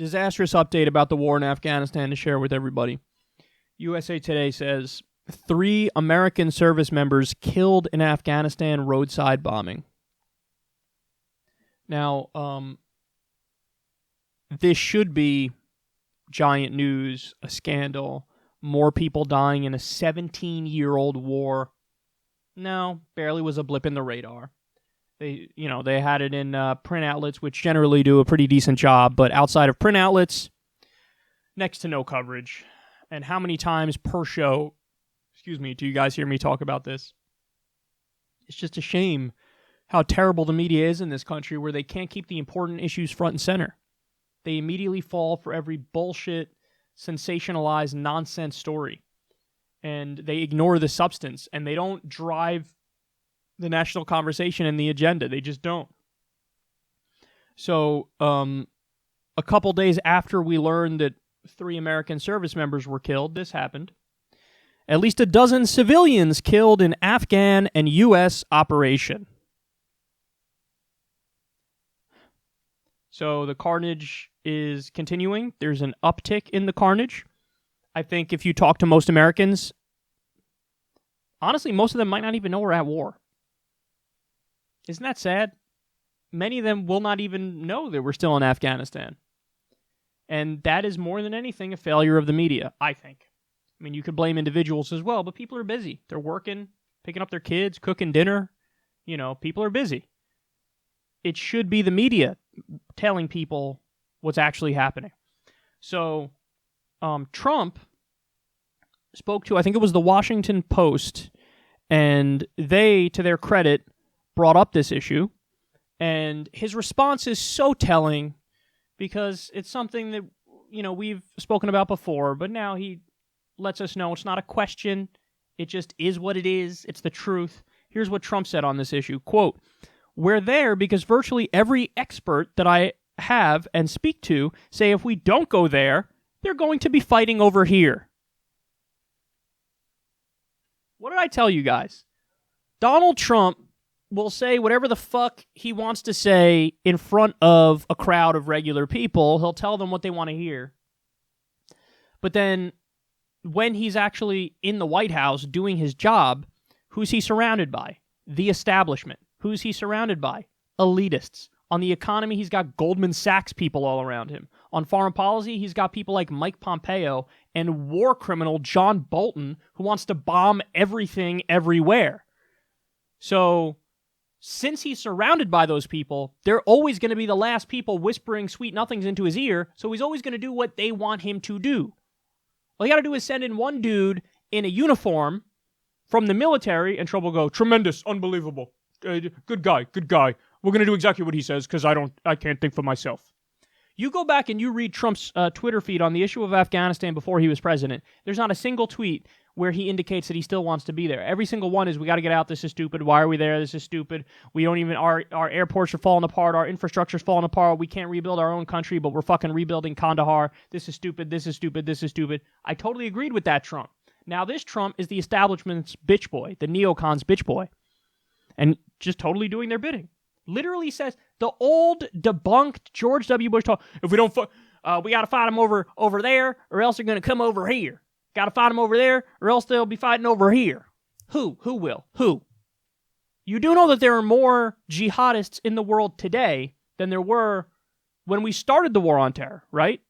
disastrous update about the war in Afghanistan to share with everybody. USA Today says 3 American service members killed in Afghanistan roadside bombing. Now, this should be giant news, a scandal, more people dying in a 17-year-old war. No, barely was a blip in the radar. They had it in print outlets, which generally do a pretty decent job, but outside of print outlets, next to no coverage. And how many times per show, do you guys hear me talk about this? It's just a shame how terrible the media is in this country, where they can't keep the important issues front and center. They immediately fall for every bullshit, sensationalized nonsense story. And they ignore the substance, and they don't drive the national conversation and the agenda. They just don't. So, a couple days after we learned that 3 American service members were killed, this happened. At least a dozen civilians killed in Afghan and U.S. operation. So the carnage is continuing. There's an uptick in the carnage. I think if you talk to most Americans, honestly, most of them might not even know we're at war. Isn't that sad? Many of them will not even know that we're still in Afghanistan. And that is more than anything a failure of the media, I think. I mean, you could blame individuals as well, but people are busy. They're working, picking up their kids, cooking dinner. People are busy. It should be the media telling people what's actually happening. So, Trump spoke to, I think it was the Washington Post, and they, to their credit, brought up this issue. And his response is so telling, because it's something that, we've spoken about before, but now he lets us know it's not a question. It just is what it is. It's the truth. Here's what Trump said on this issue. Quote, "We're there because virtually every expert that I have and speak to say if we don't go there, they're going to be fighting over here." What did I tell you guys? Donald Trump will say whatever the fuck he wants to say in front of a crowd of regular people. He'll tell them what they want to hear. But then when he's actually in the White House doing his job, who's he surrounded by? The establishment. Who's he surrounded by? Elitists. On the economy, he's got Goldman Sachs people all around him. On foreign policy, he's got people like Mike Pompeo and war criminal John Bolton, who wants to bomb everything everywhere. So, since he's surrounded by those people, they're always going to be the last people whispering sweet nothings into his ear, so he's always going to do what they want him to do. All you got to do is send in one dude in a uniform from the military, and Trump will go, "Tremendous, unbelievable, good guy. We're going to do exactly what he says because I can't think for myself." You go back and you read Trump's Twitter feed on the issue of Afghanistan before he was president. There's not a single tweet where he indicates that he still wants to be there. Every single one is, "We got to get out. This is stupid. Why are we there? This is stupid. We don't even, our airports are falling apart. Our infrastructure's falling apart. We can't rebuild our own country, but we're fucking rebuilding Kandahar. This is stupid. This is stupid. This is stupid." I totally agreed with that Trump. Now this Trump is the establishment's bitch boy, the neocons' bitch boy, and just totally doing their bidding. Literally says the old debunked George W. Bush talk. If we don't, we got to fight them over there, or else they're going to come over here. Got to fight them over there, or else they'll be fighting over here. Who will? Who? You do know that there are more jihadists in the world today than there were when we started the war on terror, right?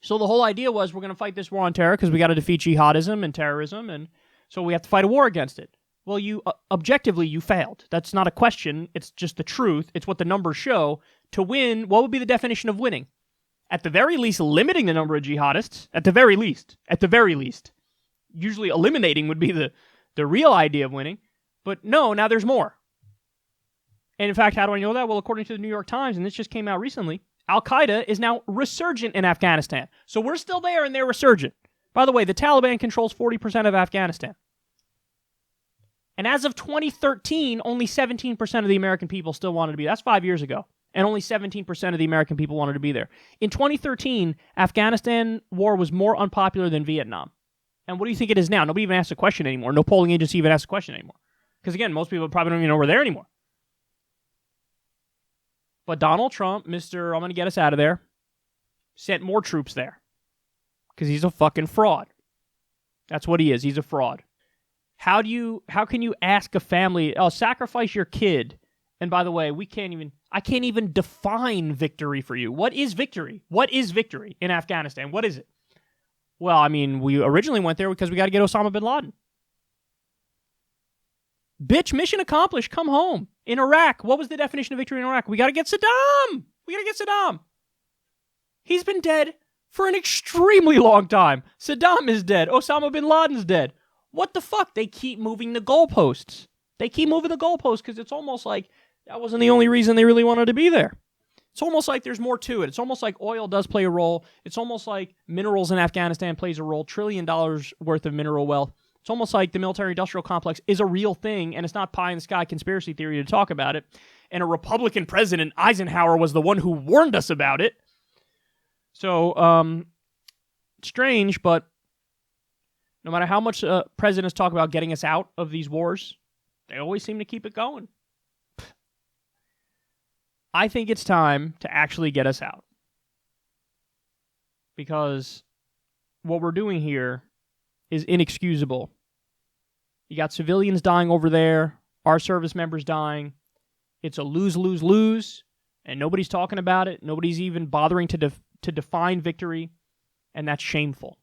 So the whole idea was we're going to fight this war on terror because we got to defeat jihadism and terrorism, and so we have to fight a war against it. Well, you objectively, you failed. That's not a question. It's just the truth. It's what the numbers show. To win, what would be the definition of winning? At the very least, limiting the number of jihadists. At the very least. Usually eliminating would be the real idea of winning. But no, now there's more. And in fact, how do I know that? Well, according to the New York Times, and this just came out recently, Al-Qaeda is now resurgent in Afghanistan. So we're still there and they're resurgent. By the way, the Taliban controls 40% of Afghanistan. And as of 2013, only 17% of the American people still wanted to be there. That's 5 years ago. And only 17% of the American people wanted to be there. In 2013, Afghanistan war was more unpopular than Vietnam. And what do you think it is now? Nobody even asks a question anymore. No polling agency even asks a question anymore. Because again, most people probably don't even know we're there anymore. But Donald Trump, Mr. I'm going to get us out of there. Sent more troops there. Because he's a fucking fraud. That's what he is. He's a fraud. How can you ask a family, oh, sacrifice your kid? And by the way, I can't even define victory for you. What is victory? What is victory in Afghanistan? What is it? Well, I mean, we originally went there because we got to get Osama bin Laden. Bitch, mission accomplished. Come home. In Iraq, what was the definition of victory in Iraq? We got to get Saddam. He's been dead for an extremely long time. Saddam is dead. Osama bin Laden's dead. What the fuck? They keep moving the goalposts. Because it's almost like that wasn't the only reason they really wanted to be there. It's almost like there's more to it. It's almost like oil does play a role. It's almost like minerals in Afghanistan plays a role. $1 trillion worth of mineral wealth. It's almost like the military-industrial complex is a real thing, and it's not pie-in-the-sky conspiracy theory to talk about it. And a Republican president, Eisenhower, was the one who warned us about it. So, strange, but no matter how much presidents talk about getting us out of these wars, they always seem to keep it going. I think it's time to actually get us out. Because what we're doing here is inexcusable. You got civilians dying over there, our service members dying. It's a lose-lose-lose, and nobody's talking about it. Nobody's even bothering to define victory, and that's shameful.